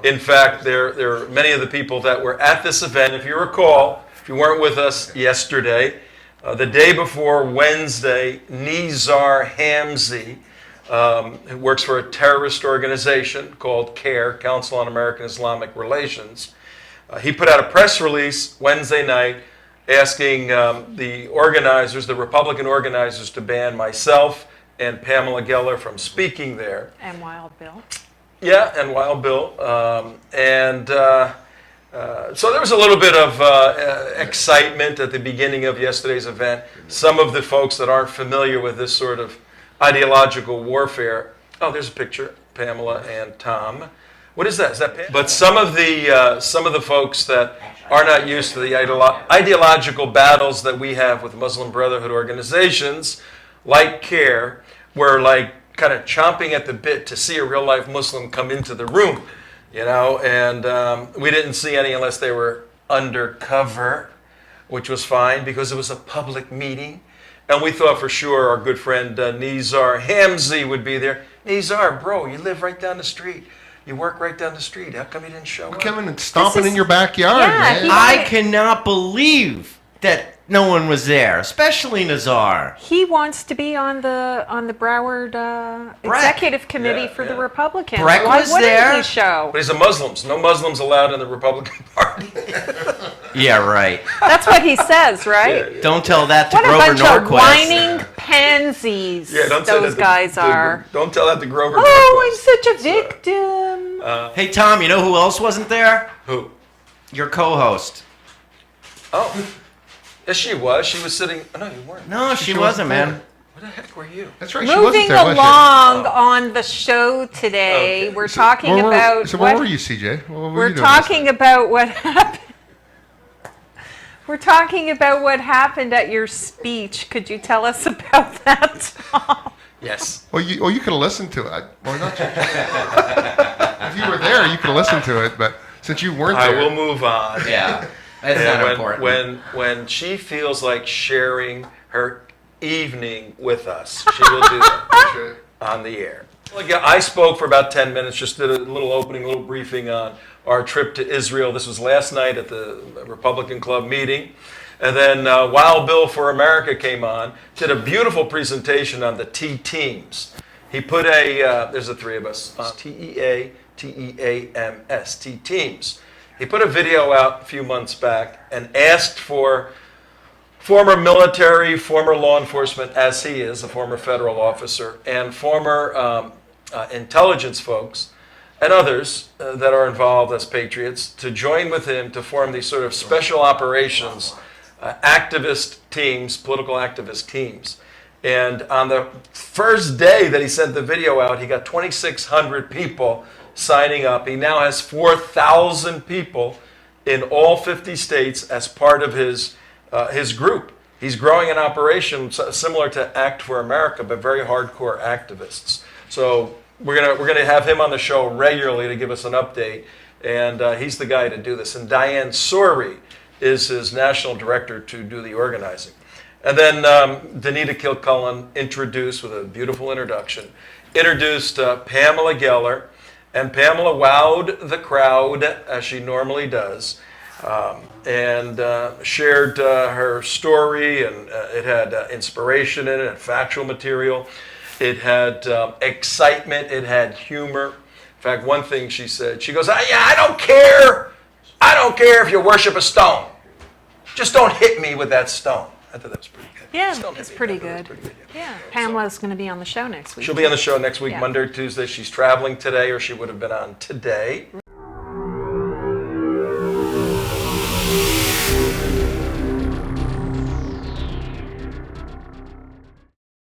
In fact, there are many of the people that were at this event. If you recall, if you weren't with us yesterday, the day before Wednesday, Nizar Hamzy, who works for a terrorist organization called CAIR, Council on American Islamic Relations, he put out a press release Wednesday night asking the organizers, the Republican organizers, to ban myself and Pamela Geller from speaking there. And Wild Bill. Yeah, and Wild Bill. So there was a little bit of excitement at the beginning of yesterday's event. Some of the folks that aren't familiar with this sort of ideological warfare, oh, there's a picture, Pamela and Tom. What is that? Is that Pam? But some of the folks that are not used to the ideological battles that we have with Muslim Brotherhood organizations, like CAIR, were like kind of chomping at the bit to see a real-life Muslim come into the room, you know, and we didn't see any unless they were undercover, which was fine because it was a public meeting. And we thought for sure our good friend Nizar Hamzy would be there. Nizar, bro, you live right down the street. You work right down the street. How come you didn't show up? Coming and stomping in your backyard, man. I cannot believe that no one was there, especially Nizar. He wants to be on the Broward executive committee for the Republicans. Breck Why was wouldn't there? he show? But he's a Muslim. So no Muslims allowed in the Republican Party. Yeah, right. That's what he says, right? Yeah. Don't tell that to What a Grover bunch of Norquist. whining pansies Don't say those that guys are. Don't tell that to Grover. Oh, Norquist. I'm such a victim. Hey, Tom, you know who else wasn't there? Who? Your co-host. Oh. Yes, she was. She was sitting. Oh, no, you weren't. No, she wasn't, man. Where the heck were you? That's right. She wasn't Moving there, was she? along on the show today, Okay. we're talking about So where were you, CJ? What were we're you doing talking about what happened. We're talking about what happened at your speech. Could you tell us about that, Tom? Yes. Well, you could have listened to it. Why not? If you were there, you could have listened to it. But since you weren't I there, will move on. Yeah, that's And not important. when she feels like sharing her evening with us, she will do that on the air. Well, yeah, I spoke for about 10 minutes, just did a little opening, a little briefing on our trip to Israel. This was last night at the Republican Club meeting. And then Wild Bill for America came on, did a beautiful presentation on the T teams. He put there's the three of us, T-E-A, T-E-A-M-S, T teams. He put a video out a few months back and asked for former military, former law enforcement, as he is, a former federal officer, and former intelligence folks, and others that are involved as patriots, to join with him to form these sort of special operations activist teams, political activist teams. And on the first day that he sent the video out, he got 2,600 people signing up. He now has 4,000 people in all 50 states as part of his group. He's growing an operation similar to Act for America, but very hardcore activists. So we're gonna have him on the show regularly to give us an update, and he's the guy to do this. And Diane Sori is his national director to do the organizing. And then Danita Kilcullen introduced, with a beautiful introduction, Pamela Geller, and Pamela wowed the crowd, as she normally does, and shared her story, and it had inspiration in it, and factual material. It had excitement, it had humor. In fact, one thing she said, she goes, I don't care. I don't care if you worship a stone. Just don't hit me with that stone. I thought that was pretty good. Yeah, it's pretty good. Yeah, Pamela's going to be on the show next week. She'll be on the show next week, Yeah. Monday or Tuesday. She's traveling today, or she would have been on today.